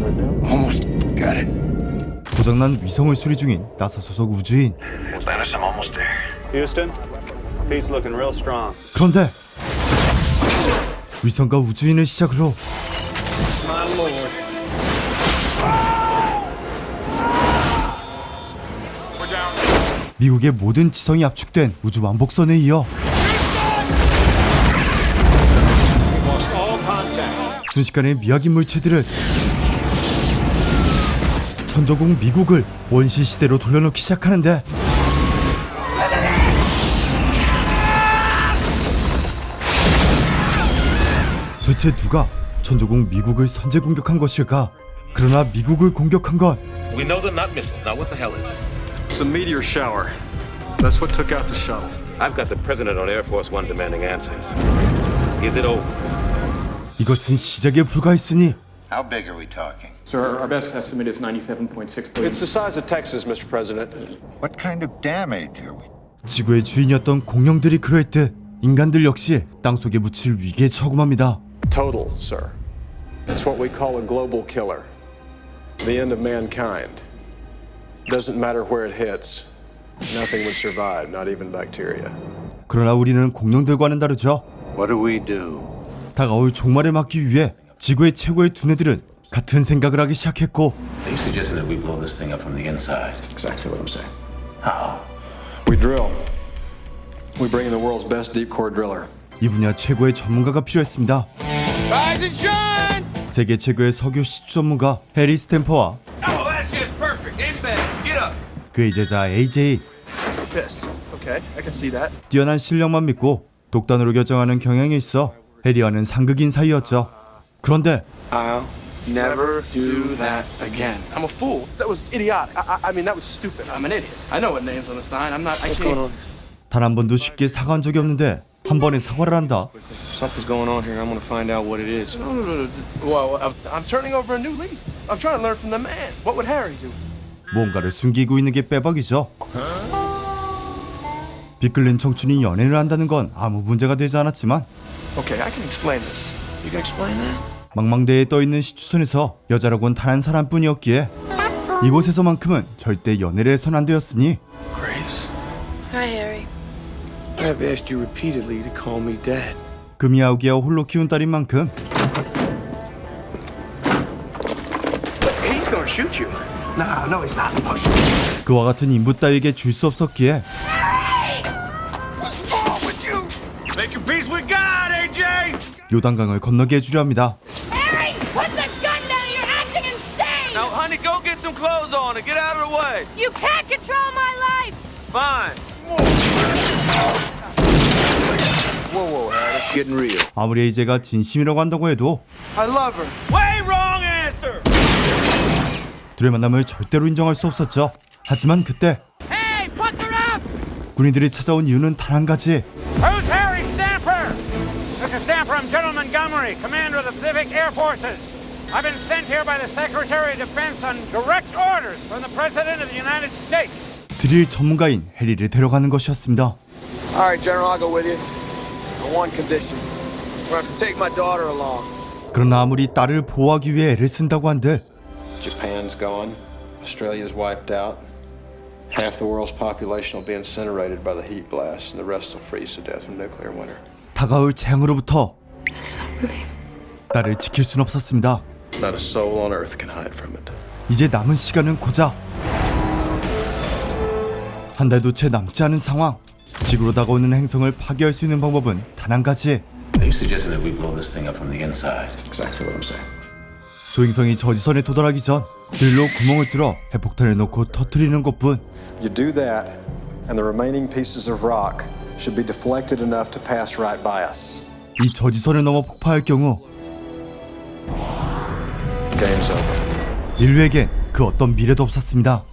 Almost got it. 고장난 위성을 수리 중인 나사 소속 우주인. Atlantis, I'm almost there. Houston, Pete's looking real strong. 그런데 위성과 우주인을 시작으로 미국의 모든 지성이 압축된 우주 왕복선에 이어 순식간에 미확인 물체들은 천조국 미국을 원시 시대로 돌려놓기 시작하는데 도대체 누가 천조국 미국을 선제 공격한 것일까? 그러나 미국을 공격한 건 We know they're not missiles. Now what the hell is it? It's a meteor shower. That's what took out the shuttle. I've got the president on Air Force One demanding answers. Is it over? 이것은 시작에 불과했으니 How big are we talking? Sir, our best estimate is 97.6 billion. It's the size of Texas, Mr. President. What kind of damage are we? 지구의 주인이었던 공룡들이 그럴듯 인간들 역시 땅속에 묻힐 위기에 처금합니다. Total, sir. It's what we call a global killer. The end of mankind. Doesn't matter where it hits. Nothing would survive, not even bacteria. 그러나 우리는 공룡들과는 다르죠. What do we do? 다가올 종말을 막기 위해 지구의 최고의 두뇌들은 같은 생각을 하기 시작했고 Are you suggesting that we blow this thing up from the inside? That's exactly what I'm saying. How? We drill. We bring in the world's best deep core driller. 이 분야 최고의 전문가가 필요했습니다. Rise and shine! 세계 최고의 석유 시추 전문가 해리 스탬퍼와 Oh, that shit's perfect. In bed. Get up. 그의 제자 AJ. Pissed. Okay, I can see that. 뛰어난 실력만 믿고 독단으로 결정하는 경향이 있어 해리와는 상극인 사이였죠. 그런데 I'll Never do that again. I'm a fool. That was idiotic. I mean, that was stupid. I'm an idiot. I know what name's on the sign. I'm not. I can't. 단 한 번도 쉽게 사과한 적이 없는데 한 번에 사과를 한다. Something's going on here. I'm going to find out what it is. No. Well, I'm turning over a new leaf. I'm trying to learn from the man. What would Harry do? 뭔가를 숨기고 있는 게 빼박이죠. 빗끌린 청춘이 연애를 한다는 건 아무 문제가 되지 않았지만 Okay, I can explain this. You can explain that? 망망대해에 떠있는 시추선에서 여자라곤 단 한 사람뿐이었기에 이곳에서만큼은 절대 연애를 해선 안 되었으니 Grace, Hi, Harry. I've asked you repeatedly to call me Dad. 금이아우기와 홀로 키운 딸인 만큼 He's gonna shoot you. No, he's not. Oh, shoot. 그와 같은 인부 따위에게 줄 수 없었기에 Make your peace with God, AJ! 요단강을 건너게 해주려 합니다. Harry, put the gun down! You're acting insane! Now, honey, go get some clothes on and get out of the way. You can't control my life! Fine. Whoa, Harry, it's getting real. 아무리 AJ가 진심이라고 한다고 해도 I love her. Way wrong answer! 둘의 만남을 절대로 인정할 수 없었죠. 하지만 그때 Hey, pucker up! 군인들이 찾아온 이유는 단 한 가지. Who's Harry Stamper? Mr. Stamper, I'm General Montgomery, commander of the Pacific Air Forces. I've been sent here by the Secretary of Defense on direct orders from the President of the United States. 드릴 전문가인 해리를 데려가는 것이었습니다. All right, General, I'll go with you. On one condition. We'll have to take my daughter along. 그러나 아무리 딸을 보호하기 위해 애를 쓴다고 한들 Japan's gone. Australia's wiped out. Half the world's population will be incinerated by the heat blast, and the rest will freeze to death from nuclear winter. 다가올 재앙으로부터 딸을 지킬 순 없었습니다. Not a soul on earth can hide from it. 이제 남은 시간은 고작 한 달도 채 남지 않은 상황. 지구로 다가오는 행성을 파괴할 수 있는 방법은 단 한 가지. Are you suggesting that we blow this thing up from the inside? Exactly what I'm saying. 소행성이 저지선에 도달하기 전 드릴로 구멍을 뚫어 핵폭탄을 넣고 터뜨리는 것뿐. You do that, and the remaining pieces of rock should be deflected enough to pass right by us. 이 저지선을 넘어 폭파할 경우 Game's over. 인류에겐 그 어떤 미래도 없었습니다.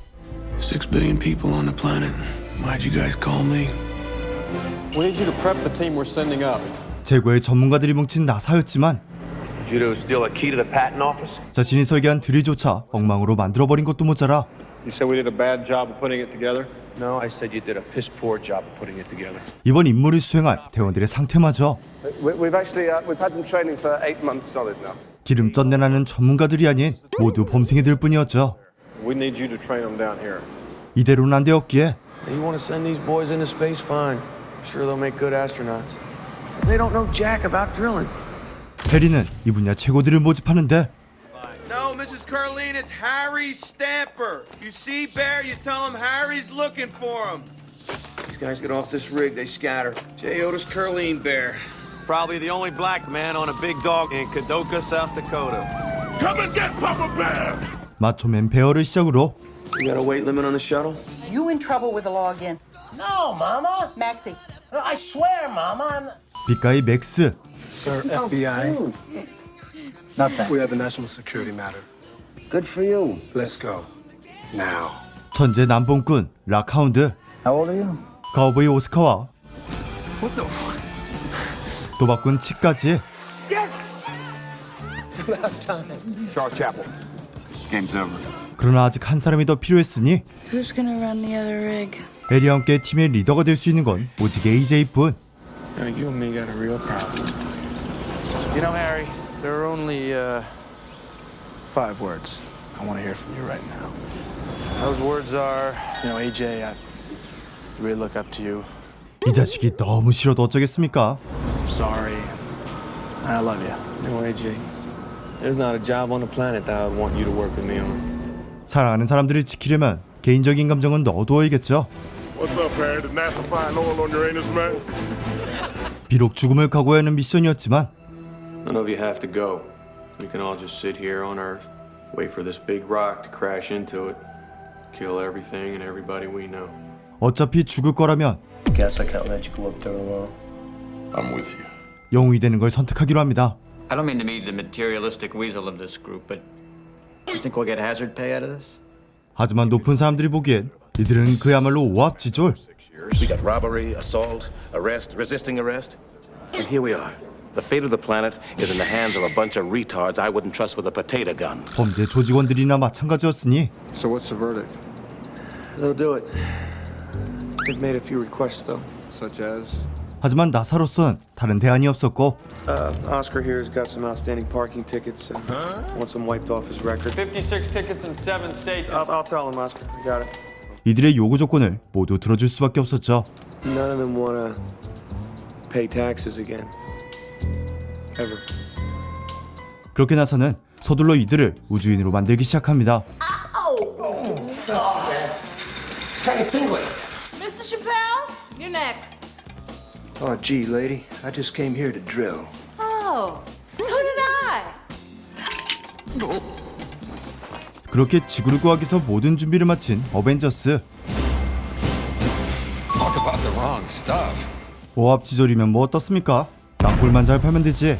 6 billion people on the planet. Why'd you guys call me? We need you to prep the team we're sending up. 최고의 전문가들이 뭉친 나사였지만 Did you steal a key to the patent office? 자신이 설계한 드릴조차 엉망으로 만들어버린 것도 모자라 You said we did a bad job of putting it together? No, I said you did a piss poor job of putting it together. 이번 임무를 수행할 대원들의 상태마저 We've actually we've had them training for 8 months solid now. 기름 쩐내나는 전문가들이 아닌 모두 범생이들 뿐이었죠. We need you to train them down here. 이대로는 안 되었기에 You want to send these boys into space? Fine. I'm sure they'll make good astronauts. They don't know jack about drilling. 해리는 이 분야 최고들을 모집하는데 No, Mrs. Curleen, it's Harry Stamper. You see Bear, you tell him Harry's looking for him. These guys get off this rig, they scatter. J. Otis Curleen, Bear. Probably the only black man on a big dog in Kadoka, South Dakota. Come and get Papa Bear! 마초맨 베어를 시작으로 You got a weight limit on the shuttle? You in trouble with the law again? No, Mama. Maxie. I swear, Mama. 빛가이 맥스, Sir, FBI. Nothing. We have a national security matter. Good for you. Let's go. Now. 천재 남봉꾼 락하운드, How old are you? 가우보이 오스카와 도박꾼 칙까지 Charles Chapel. Game's over. 그러나 아직 한 사람이 더 필요했으니 Who's gonna run the other rig? 에리와 함께 팀의 리더가 될 수 있는 건 오직 AJ뿐. You and me got a real problem. You know, Harry, there are only 5 words I want to hear from you right now. Those words are, you know, AJ, I really look up to you. 이 자식이 너무 싫어도 어쩌겠습니까? Sorry. I love you. No, AJ. There's not a job on the planet that I would want you to work with me on. 사랑하는 사람들을 지키려면 개인적인 감정은 넣어두어야겠죠. What's up, Harry? Did NASA find oil on Uranus, man? 비록 죽음을 각오하는 미션이었지만 None of you have to go. We can all just sit here on Earth, wait for this big rock to crash into it, kill everything and everybody we know. 어차피 죽을 거라면 Guess I can't let you go up there alone. I'm with you. 영웅이 되는 걸 선택하기로 합니다. I don't mean to be the materialistic weasel of this group, but you think we'll get hazard pay out of this? 하지만 높은 사람들이 보기엔 이들은 그야말로 오합지졸. We got robbery, assault, arrest, resisting arrest. And here we are. The fate of the planet is in the hands of a bunch of retards I wouldn't trust with a potato gun. 범죄 조직원들이나 마찬가지였으니 So what's the verdict? They'll do it. They've made a few requests, though. Such as? 하지만 나사로선 다른 대안이 없었고 Oscar here's got some outstanding parking tickets. Wants them wiped off his record. 56 tickets in 7 states. I'll tell him, Oscar. I got it. 이들의 요구 조건을 모두 들어줄 수밖에 없었죠. None of them want to pay taxes again. Ever. 그렇게 나서는 서둘러 이들을 우주인으로 만들기 시작합니다. It's kind of tingling. Mr. Chappelle, you're next. Oh, gee, lady. I just came here to drill. Oh, so did I. 그렇게 지구를 구하기 위해서 모든 준비를 마친 어벤져스. Talk about the wrong stuff. 오합지졸이면 뭐 어떻습니까? 땅굴만 잘 팔면 되지.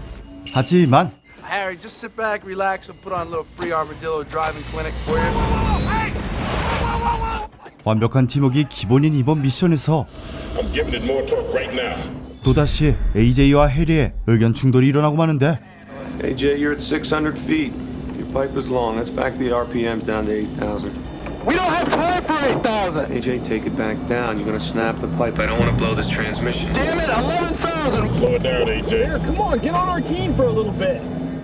하지만 Harry, just sit back, relax, and put on a little free armadillo driving clinic for you. 완벽한 팀워크가 기본인 이번 미션에서 I'm giving it more torque right now. 또다시 AJ와 해리의 의견 충돌이 일어나고 마는데 Hey, Jay, you're at 600 feet. Your pipe is long. Let's back the RPMs down to 8,000. We don't have time for 8,000! AJ, take it back down. You're gonna snap the pipe. I don't want to blow this transmission. Damn it, 11,000! Slow it down, AJ. Come on, get on our team for a little bit.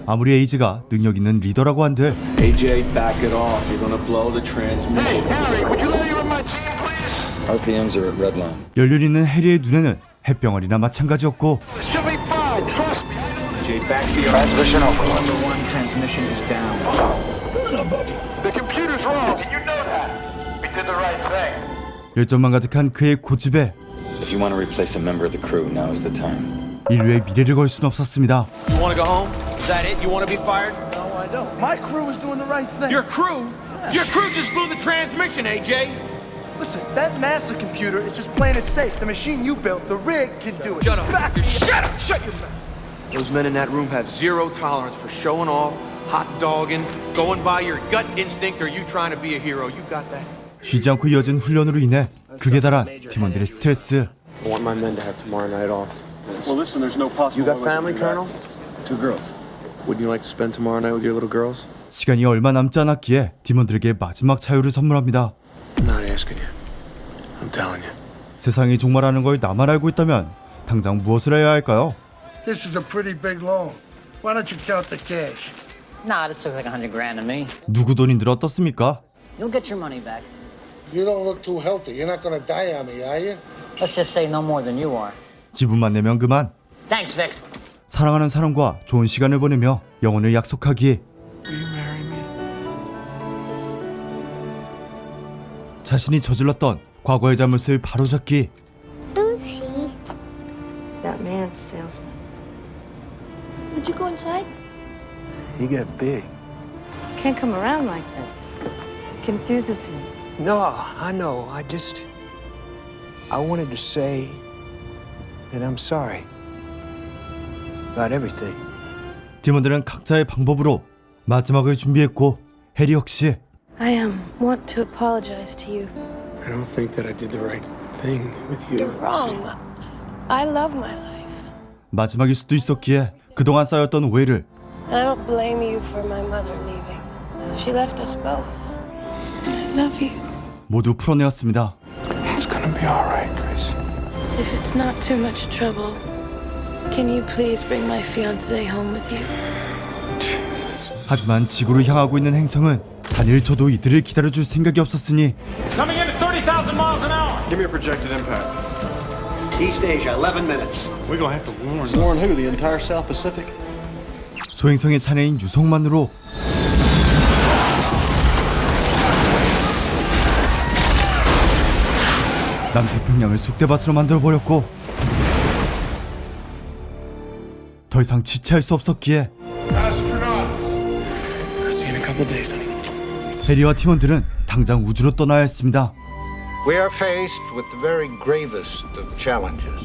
아무리 AJ가 능력 있는 리더라고 한들 AJ, back it off. You're gonna blow the Hey, transmission. Harry, would you let me run my team, please? RPMs are at red line. 열렬 있는 해리의 눈에는 햇병아리나 마찬가지였고 It should be fine, trust me. AJ, back the Transmission over. Number 1 transmission is down. The computer's wrong, and you know that. We did the right thing. 열정만 가득한 그의 고집에 If you want to replace a member of the crew, now is the time. 인류의 미래를 걸 수는 없었습니다. You want to go home? Is that it? You want to be fired? No, I don't. My crew is doing the right thing. Your crew? Your crew just blew the transmission, AJ. Listen, that NASA computer is just playing it safe. The machine you built, the rig, can do it. Shut up. Back. Shut up. Shut your mouth. Those men in that room have zero tolerance for showing off, hot dogging, going by your gut instinct, or you trying to be a hero. You got that? 쉬지 않고 이어진 훈련으로 인해 극에 달한 팀원들의 스트레스. I want my men to have tomorrow night off. Well, listen, there's no possible. You got family, Colonel? 2 girls. Would you like to spend tomorrow night with your little girls? 시간이 얼마 남지 않았기에 팀원들에게 마지막 자유를 선물합니다. I'm not asking you. I'm telling you. 세상이 종말하는 걸 나만 알고 있다면 당장 무엇을 해야 할까요? This is a pretty big loan. Why don't you count the cash? Nah, this looks like $100,000 to me. 누구 돈이 늘 어떻습니까? You'll get your money back. You don't look too healthy. You're not gonna die on me, are you? Let's just say no more than you are. 기분만 내면 그만. Thanks, Vic. 사랑하는 사람과 좋은 시간을 보내며 영혼을 약속하기. Will you marry me? 자신이 저질렀던 과거의 잘못을 바로잡기. Who's he? That man's a salesman. Would you go inside? He got big. Can't come around like this. Confuses him. No, I know. I wanted to say that I'm sorry about everything. 팀원들은 각자의 방법으로 마지막을 준비했고 해리 역시 I want to apologize to you. I don't think that I did the right thing with you. You're wrong. I love my life. 마지막일 수도 있었기에 그동안 쌓였던 오해를 I don't blame you for my mother leaving. She left us both. I love you. 모두 풀어내었습니다. It's gonna be all right, Chris. If it's not too much trouble, can you please bring my fiancé home with you? 하지만 지구를 향하고 있는 행성은 단 1초도 이들을 기다려줄 생각이 없었으니 It's coming in at 30,000 miles an hour. Give me a projected impact. East Asia, 11 minutes. We're gonna have to warn Warn who? The entire South Pacific? 소행성의 차내인 유성만으로 남태평양을 쑥대밭으로 만들어버렸고 더 이상 지체할 수 없었기에 See you in a couple days, honey. 해리와 팀원들은 당장 우주로 떠나야 했습니다. We are faced with the very gravest of challenges.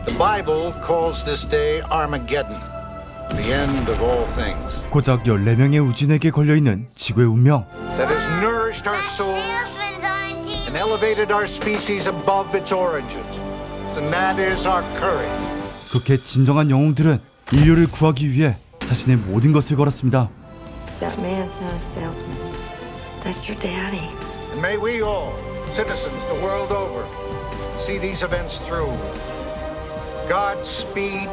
The Bible calls this day Armageddon, the end of all things. 고작 14명의 우주인에게 걸려있는 지구의 운명. That has nourished our souls and elevated our species above its origins. And that is our courage. 그렇게 진정한 영웅들은 인류를 구하기 위해 자신의 모든 것을 걸었습니다. That man's not a salesman. That's your daddy. And may we all, citizens the world over, see these events through. Godspeed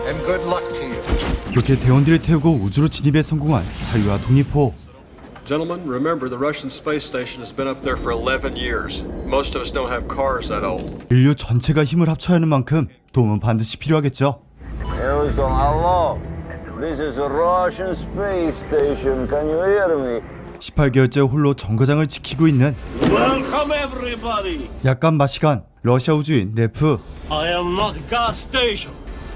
and good luck to you. 그렇게 대원들을 태우고 우주로 진입에 성공한 자유와 독립호. Gentlemen, remember the Russian space station has been up there for 11 years. Most of us don't have cars that old. 인류 전체가 힘을 합쳐야 하는 만큼 도움은 반드시 필요하겠죠. Hello. This is a Russian space station. Can you hear me? 18개월째 홀로 정거장을 지키고 있는 Welcome everybody. 약간 마시간 러시아 우주인 네프. I am not a gas station.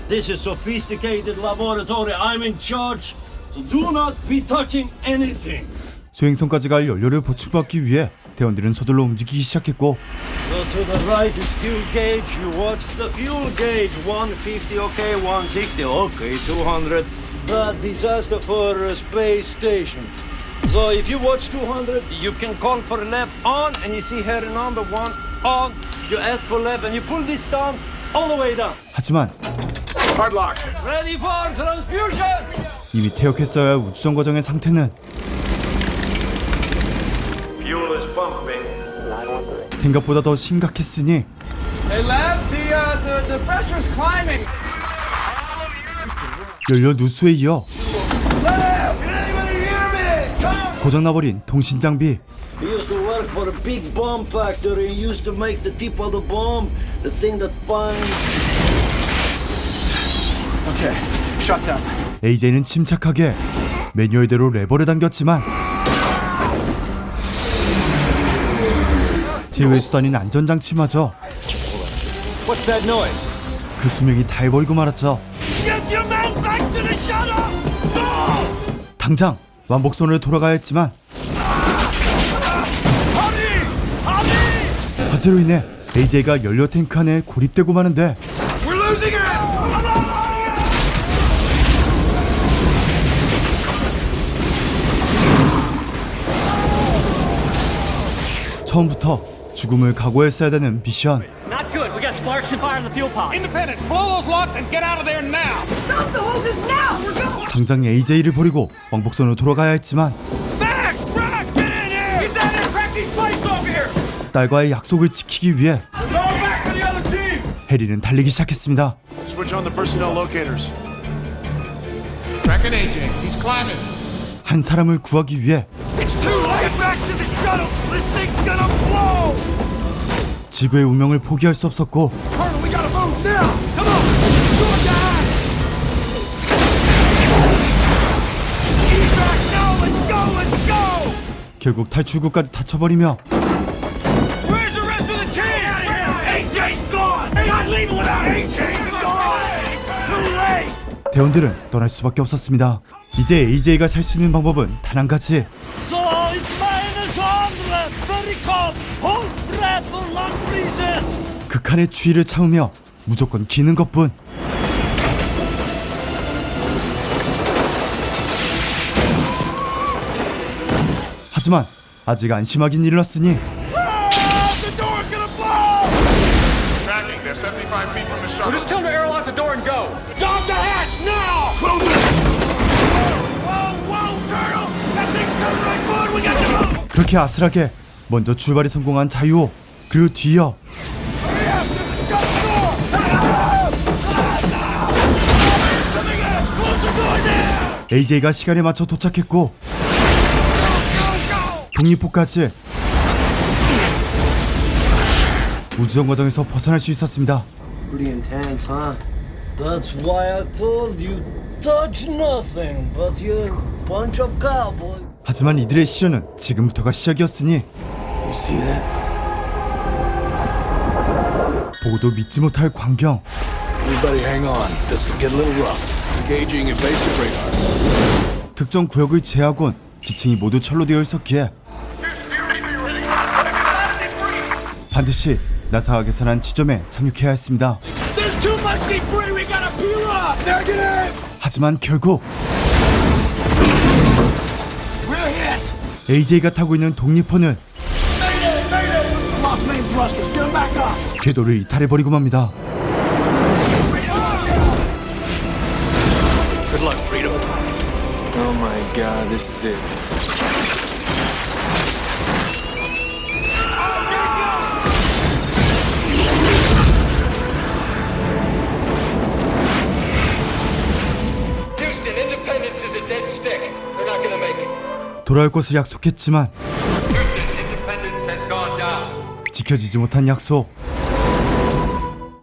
This is sophisticated laboratory. I'm in charge. So do not be touching anything. 수행성까지 갈 연료를 보충받기 위해 대원들은 서둘러 움직이기 시작했고 Go to the right is fuel gauge. You watch the fuel gauge. 150, okay, 160, okay, 200. Disaster for a space station. So if you watch 200, you can call for left on, and you see here number 1 on. You ask for left, and you pull this down all the way down. 하지만 Hard lock. Ready for transfusion. 이미 퇴역했어야 할 우주정거장의 상태는 Fuel is pumping. 생각보다 더 심각했으니 Hey, lab, the pressure's climbing. 연료 누수에 이어 Lab, can anybody hear me? Come! 고장나버린 통신 장비. He used to work for a big bomb factory. He used to make the tip of the bomb, the thing that finds. Okay, shut down. AJ는 침착하게 매뉴얼대로 레버를 당겼지만 제외 수단인 안전장치마저 What's that noise? 그 수명이 다 해버리고 말았죠. Get your man back to the shuttle! Go! 당장 왕복선으로 돌아가야 했지만 화재로 인해 AJ가 연료 탱크 안에 고립되고 마는데 We're losing it! 처음부터 죽음을 각오했어야 되는 미션. Not good. We got sparks and fire in the fuel pod. Independence, blow those locks and get out of there now. Stop the hoses now! We're going! 당장 AJ를 버리고 왕복선으로 돌아가야 했지만 Max! Brock! Get in here! Get down there and crack these plates over here! 딸과의 약속을 지키기 위해 Go back to the other team! 해리는 달리기 시작했습니다. Switch on the personnel locators. Track tracking AJ. He's climbing. 한 사람을 구하기 위해 It's too late. Get back to the shuttle. This thing's gonna blow. 지구의 운명을 포기할 수 없었고 Colonel, we gotta move now. Come on. Go down. Evac now. Let's go. Let's go. 결국 탈출구까지 닫혀버리며 Where's the rest of the team? AJ's gone. Hey, I'm leaving without AJ. Too late. 대원들은 떠날 수밖에 없었습니다. 이제 AJ가 살 수 있는 방법은 단 한 가지. So it's -100. Very cold. Hold breath or lung freezes. 극한의 추위를 참으며 무조건 기는 것뿐. 하지만 아직 안심하긴 일렀으니 Tracking. They're 75 feet from the shuttle. Just tell them to airlock the door and go. Dog the hatch now. Close it. Whoa, Colonel. That thing's coming right forward. We got to move. 그렇게 아슬하게 먼저 출발에 성공한 자유호. 그리고 뒤이어 Hurry up. There's a shuttle door. Something else. Close the door now. AJ가 시간에 맞춰 도착했고 독립포까지 우주정거장에서 벗어날 수 있었습니다. Pretty intense, huh? That's why I told you, touch nothing, but you're a bunch of cowboys. 하지만 이들의 시련은 지금부터가 시작이었으니 You see that? 보고도 믿지 못할 광경. Everybody hang on. This could get a little rough. Engaging invasive radar. 특정 구역을 제하곤 지층이 모두 철로 되어 있었기에 반드시 나사가 계산한 지점에 착륙해야 했습니다. There's too much debris. We gotta peel off. Negative. 하지만 결국 We're hit. AJ가 타고 있는 독립포는 Mayday. Lost main thrusters. Get 'em back up. 궤도를 이탈해버리고 맙니다. Good luck, Freedom. Oh my God, this is it. Houston, Independence is a dead stick. They're not gonna make it. 돌아올 것을 약속했지만 Houston, Independence has gone down. 지켜지지 못한 약속.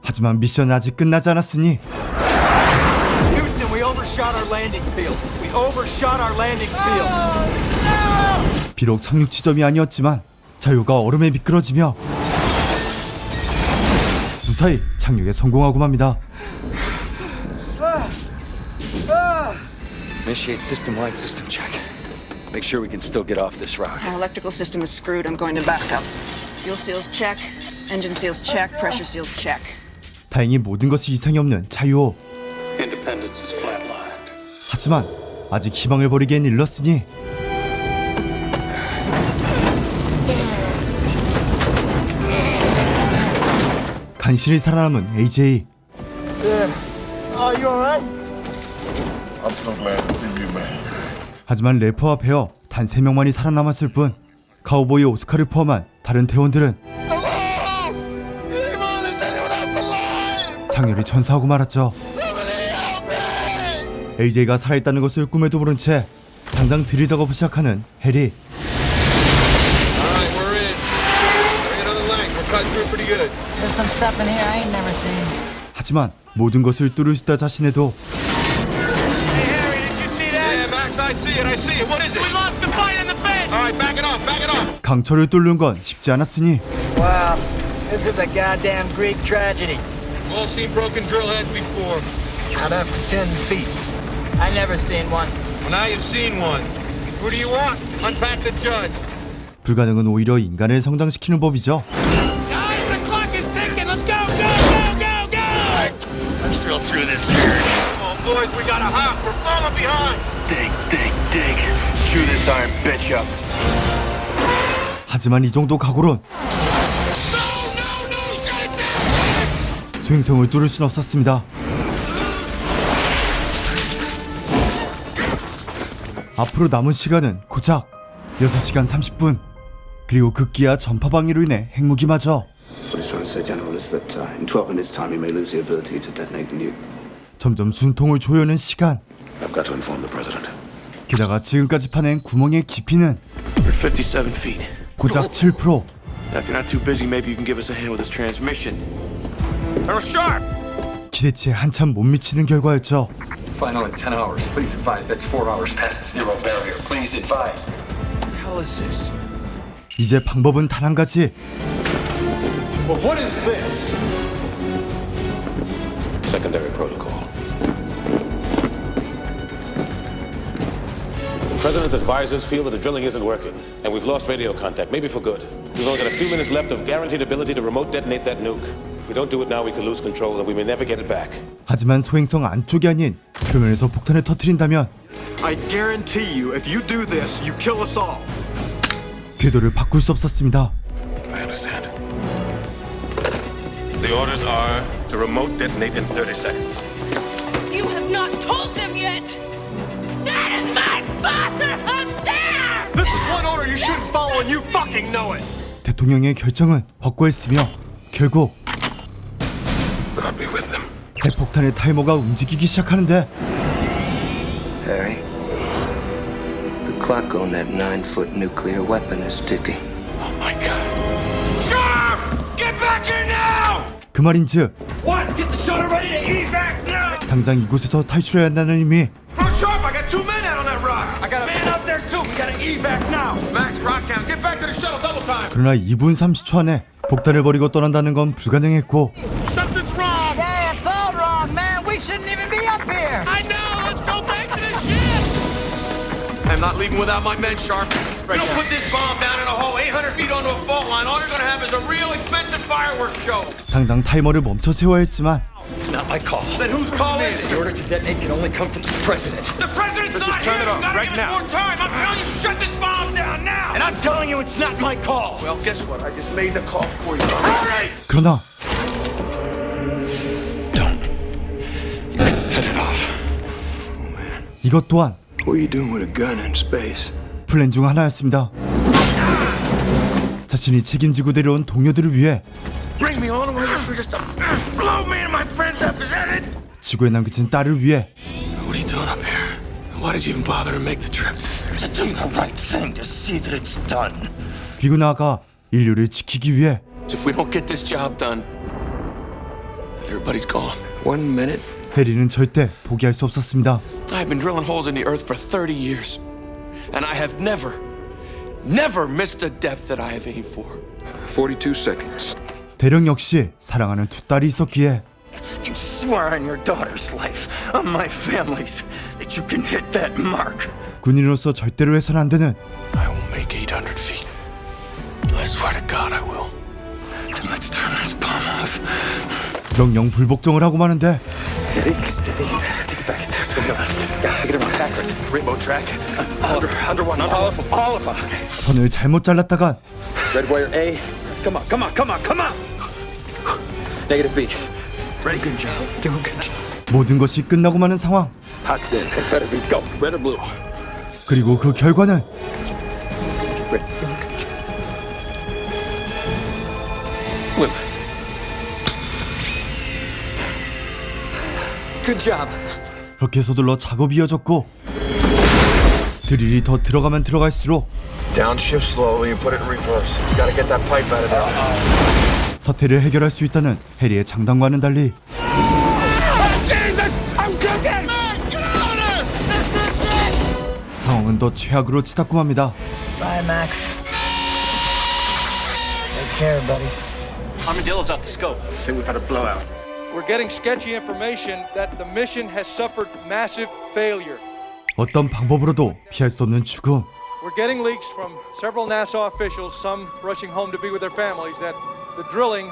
하지만 미션은 아직 끝나지 않았으니 Houston, we overshot our landing field. We overshot our landing field. 비록 착륙 지점이 아니었지만 자유가 얼음에 미끄러지며 무사히 착륙에 성공하고 맙니다. Initiate system-wide system check. Make sure we can still get off this rock. Our electrical system is screwed. I'm going to back up. Fuel seals check. Engine seals check. Pressure seals check. 다행히 모든 것이 이상이 없는 자유호. Independence is flatlined. 하지만 아직 희망을 버리기엔 일렀으니 간신히 살아남은 AJ. Are you alright? I'm so glad to see you, man. 하지만 래퍼와 베어 단 3명만이 살아남았을 뿐 카우보이 오스카를 포함한 다른 대원들은 장렬히 전사하고 말았죠. AJ가 살아있다는 것을 꿈에도 모른 채 당장 드릴 작업을 시작하는 해리. Alright, we're in. Bring another length. We're cutting through pretty good. There's some stuff in here I ain't never seen. 하지만 모든 것을 뚫을 수 있다 자신해도 Yeah, Max, I see it. I see it. What is it? We lost the fight in the bed. All right, back it off. Back it off. 강철을 뚫는 건 쉽지 않았으니 Wow, this is a goddamn Greek tragedy. We've all seen broken drill heads before. Not after 10 feet. I never seen one. Well, now you've seen one. Who do you want? Unpack the judge. 불가능은 오히려 인간을 성장시키는 법이죠. Guys, the clock is ticking. Let's go, go, go, go, go. All right, let's drill through this turd. Come on, boys, we gotta hop. We're falling behind. Dig, dig, dig. Chew this iron bitch up. 하지만 이 정도 각오론 수행성을 뚫을 순 없었습니다. 앞으로 남은 시간은 고작 6시간 30분. 그리고 급기야 전파 방해로 인해 핵무기마저. What he's trying to say, General, is that in 12 minutes' time, he may lose the ability to detonate the nuke. 점점 숨통을 조여는 시간. I've got to inform the president. 게다가 지금까지 파낸 구멍의 깊이는 We're 57 feet. 고작 7%. Now, if you're not too busy, maybe you can give us a hand with this transmission. Colonel Sharp! 기대치에 한참 못 미치는 결과였죠. Final in 10 hours. Please advise that's 4 hours past the zero barrier. Please advise. What the hell is this? 이제 방법은 단 한 가지. Well, what is this? Secondary protocol. The president's advisors feel that the drilling isn't working, and we've lost radio contact, maybe for good. We've only got a few minutes left of guaranteed ability to remote detonate that nuke. If we don't do it now, we could lose control, and we may never get it back. 하지만 소행성 안쪽이 아닌 표면에서 폭탄을 터뜨린다면 I guarantee you, if you do this, you kill us all. 궤도를 바꿀 수 없었습니다. I understand. The orders are to remote detonate in 30 seconds. You have not told them yet! That is my father up there! This is one order you shouldn't follow, and you fucking know it. 대통령의 결정은 헛고했으며 결국 God be with them. 핵폭탄의 타이머가 움직이기 시작하는데 Harry, the clock on that 9-foot nuclear weapon is ticking. Oh my God. Sharp! Get back here now! 그 말인즉 What? Get the shuttle ready to evac now! 당장 이곳에서 탈출해야 한다는 의미. Colonel Sharp, I got 2 men out on that rock. I got a man out there too. We gotta evac now. Max, Rockhound, get back to the shuttle double time. 그러나 2분 30초 안에 폭탄을 버리고 떠난다는 건 불가능했고 Something's wrong. Yeah, it's all wrong, man. We shouldn't even be up here. I know. Let's go back to the ship. I'm not leaving without my men, Sharp. You don't put this bomb down in a hole 800 feet onto a fault line, all you're gonna have is a real expensive fireworks show. 당장 타이머를 멈춰 세워야 했지만 It's not my call. Then whose call is The it? order to detonate can only come from the president. The president's Let's not just turn here. it You off gotta right give us now. more time. I'm telling you, shut this bomb down now. And I'm telling you, it's not my call. Well, guess what? I just made the call for you. All right. 그러나 You can set it off. 이것 또한 What are you doing with a gun in space? 플랜 중 하나였습니다. 자신이 책임지고 데려온 동료들을 위해 Bring me all the way up here just to blow me and my friends up. Is that it? 지구에 남겨진 딸을 위해 What are you doing up here? Why did you even bother to make the trip? To do the right thing, to see that it's done. 그리고 나아가 인류를 지키기 위해 If we don't get this job done, then everybody's gone. 1 minute. 해리는 절대 포기할 수 없었습니다. I've been drilling holes in the earth for 30 years, and I have never missed a depth that I have aimed for. 42 seconds. 대령 역시 사랑하는 두 딸이 있었기에 You swear on your daughter's life, on my family's, that you can hit that mark. 군인으로서 절대로 해서는 안 되는 I will make 800 feet. I swear to God, I will. Then let's turn this bomb off. 명령 불복종을 하고 마는데 Steady, steady. Take it back. Slow down. Get it backwards. Rainbow track. Under one. All of them. 선을 잘못 잘랐다간 Red wire A. Come on, come on, come on, come on. Negative B. Ready? Good job. Doing good job. 모든 것이 끝나고 마는 상황. Hot's in. Better be go. Red or blue. 그리고 그 결과는 Red. Doing good job. Blue. Good job. 그렇게 서둘러 작업이 이어졌고 드릴이 더 들어가면 들어갈수록 Downshift slowly and put it in reverse. You gotta get that pipe out of there. 사태를 해결할 수 있다는 해리의 장담과는 달리 Jesus! I'm cooking! 상황은 더 최악으로 치닫고 맙니다. Bye, Max. Take care, buddy. Armadillo's off the scope. I think we've had a blowout. We're getting sketchy information that the mission has suffered massive failure. 어떤 방법으로도 피할 수 없는 죽음. We're getting leaks from several NASA officials, some rushing home to be with their families, that the drilling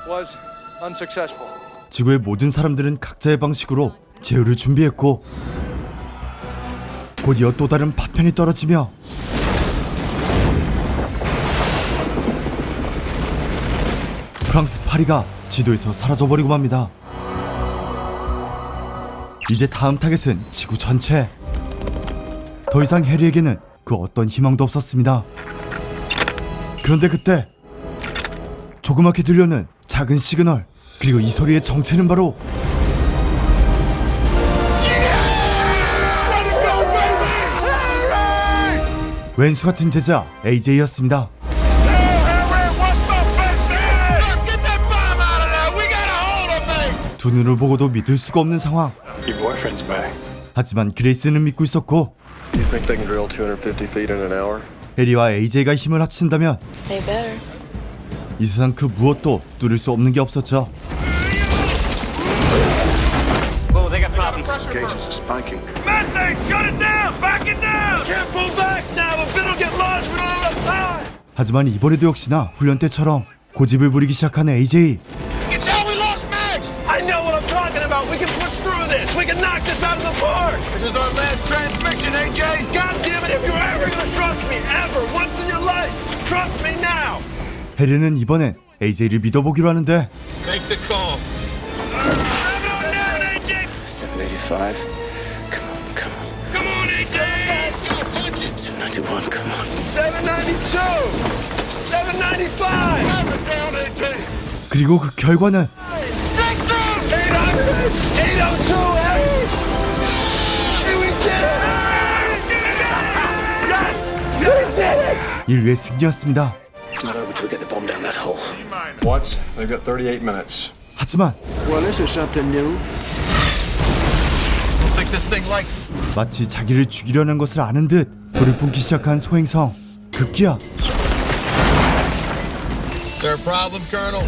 was unsuccessful. 지구의 모든 사람들은 각자의 방식으로 제어를 준비했고 곧이어 또 다른 파편이 떨어지며 프랑스 파리가 지도에서 사라져버리고 맙니다. 이제 다음 타겟은 지구 전체. 더 이상 해리에게는 그 어떤 희망도 없었습니다. 그런데 그때 조그맣게 들려오는 작은 시그널, 그리고 이 소리의 정체는 바로 왼수 같은 제자 AJ였습니다. 두 눈을 보고도 믿을 수가 없는 상황. Your boyfriend's back. 하지만 그레이스는 믿고 있었고 You think they can drill 250 feet in an hour? 해리와 AJ가 힘을 합친다면 They better. 이 세상 그 무엇도 뚫을 수 없는 게 없었죠. Whoa, they got problems. Gauges are spiking. Mustang, shut it down! Back it down! Can't pull back now. The bin will get lost. We don't have enough time. 하지만 이번에도 역시나 훈련 때처럼 고집을 부리기 시작한 AJ. You can tell we lost Max! I know what I'm talking about. We can push through this. We can knock this out of the park. This is our last transmission, AJ. God damn it, if you're ever gonna trust me, ever, once in your life, trust me now. 해리는 이번엔 AJ를 믿어보기로 하는데 Take the call. 785. Come on, AJ! punch it. 791, come on. 792! 795! Have it down, AJ! 그리고 그 결과는 800! 802, Harry! We did it! Yes! We did it! 인류의 승리였습니다. It's not over till we get the bomb down that hole. Once, they've got 38 minutes. 하지만 Well, this is something new. Think this thing likes us. 마치 자기를 죽이려는 것을 아는 듯 불을 뿜기 시작한 소행성. 급기야 Is there a problem, Colonel?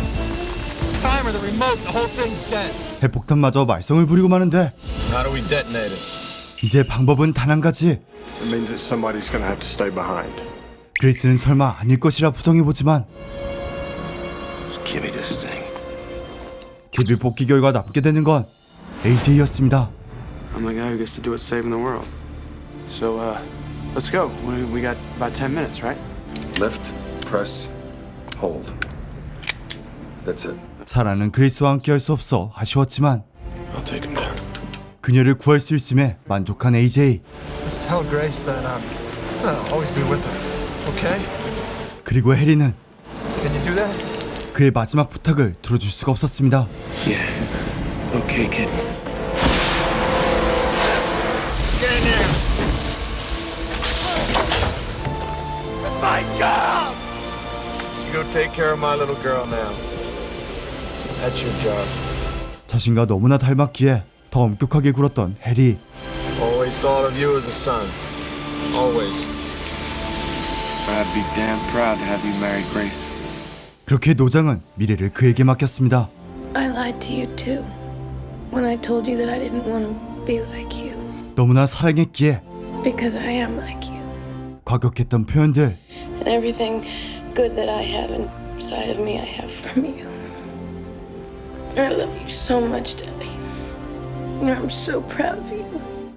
Timer, the remote, the whole thing's dead. 핵폭탄마저 말썽을 부리고 마는데 How do we detonate it? 이제 방법은 단 한 가지. It means that somebody's going to have to stay behind. 그레이스는 설마 아닐 것이라 부정해보지만 Give me this thing. 개별 뽑기 결과 남게 되는 건 AJ였습니다. I'm the guy who gets to do it saving the world. So, let's go. We got about 10 minutes, right? Lift, press, hold. That's it. 사라는 그레이스와 함께 할 수 없어 아쉬웠지만 I'll take him down. 그녀를 구할 수 있음에 만족한 AJ. Just tell Grace that I'll always be with her. Okay? 그리고 해리는 Can you do that? 그의 마지막 부탁을 들어줄 수가 없었습니다. Yeah. Okay, kid. Get in there! That's my job! You go take care of my little girl now. That's your job. 자신과 너무나 닮았기에 더 엄격하게 굴었던 해리. Always thought of you as a son. Always. I'd be damn proud to have you marry Grace. 그렇게 노장은 미래를 그에게 맡겼습니다. I lied to you too. When I told you that I didn't want to be like you. 너무나 사랑했기에 Because I am like you. 과격했던 표현들. And everything good that I have inside of me, I have from you. I love you so much, Daddy. And I'm so proud of you.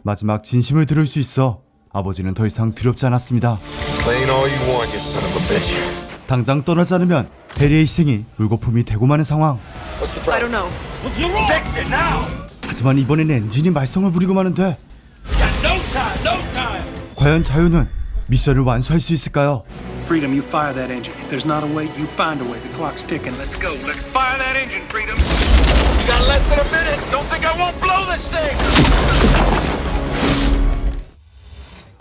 마지막 진심을 들을 수 있어 아버지는 더 이상 두렵지 않았습니다. Claim all you want, you son of a bitch. 당장 떠나지 않으면 해리의 희생이 물거품이 되고 마는 상황. What's the problem? I don't know. Fix it now! 하지만 이번에는 엔진이 말썽을 부리고 마는데 Got no time, no time! 과연 자유는 미션을 완수할 수 있을까요? Freedom, you fire that engine. If there's not a way, you find a way. The clock's ticking. Let's go. Let's fire that engine, Freedom. You got less than a minute. Don't think I won't blow this thing.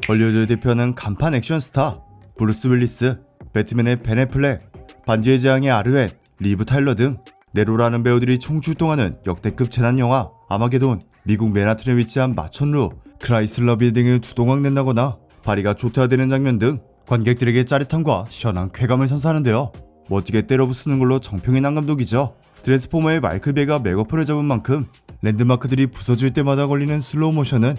hol리우드 대표는 간판 액션 스타 브루스 윌리스, 배트맨의 벤 애플렉, 반지의 제왕의 아르웬, 리브 타일러 등 네로라는 배우들이 총출동하는 역대급 재난 영화 아마게돈, 미국 맨하튼에 위치한 마천루, 크라이슬러 빌딩을 주동강낸다거나 발이가 조퇴화되는 장면 등 관객들에게 짜릿함과 시원한 쾌감을 선사하는데요. 멋지게 때려부수는 걸로 정평이 난 감독이죠. 트랜스포머의 마이클 베이가 메가폰을 잡은 만큼 랜드마크들이 부서질 때마다 걸리는 슬로우 모션은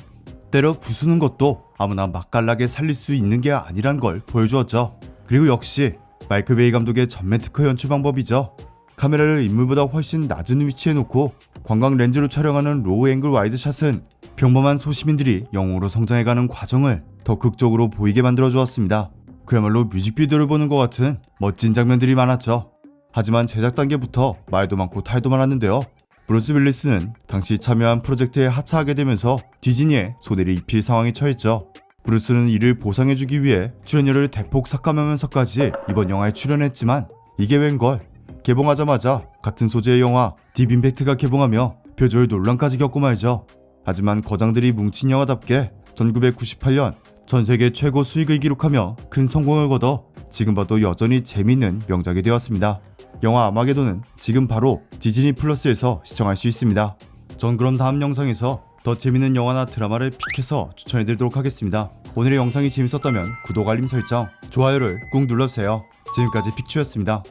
때려 부수는 것도 아무나 맛깔나게 살릴 수 있는 게 아니란 걸 보여주었죠. 그리고 역시 마이클 베이 감독의 전면 특허 연출 방법이죠. 카메라를 인물보다 훨씬 낮은 위치에 놓고 관광 렌즈로 촬영하는 로우 앵글 와이드샷은 평범한 소시민들이 영웅으로 성장해가는 과정을 더 극적으로 보이게 만들어 주었습니다. 그야말로 뮤직비디오를 보는 것 같은 멋진 장면들이 많았죠. 하지만 제작 단계부터 말도 많고 탈도 많았는데요. 브루스 윌리스는 당시 참여한 프로젝트에 하차하게 되면서 디즈니에 소대를 입힐 상황에 처했죠. 브루스는 이를 보상해주기 위해 출연료를 대폭 삭감하면서까지 이번 영화에 출연했지만 이게 웬걸, 개봉하자마자 같은 소재의 영화 딥 임팩트가 개봉하며 표절 논란까지 겪고 말죠. 하지만 거장들이 뭉친 영화답게 1998년 전세계 최고 수익을 기록하며 큰 성공을 거둬 지금 봐도 여전히 재미있는 명작이 되었습니다. 영화 아마게돈은 지금 바로 디즈니 플러스에서 시청할 수 있습니다. 전 그럼 다음 영상에서 더 재밌는 영화나 드라마를 픽해서 추천해드리도록 하겠습니다. 오늘의 영상이 재밌었다면 구독, 알림 설정, 좋아요를 꾹 눌러주세요. 지금까지 픽추였습니다.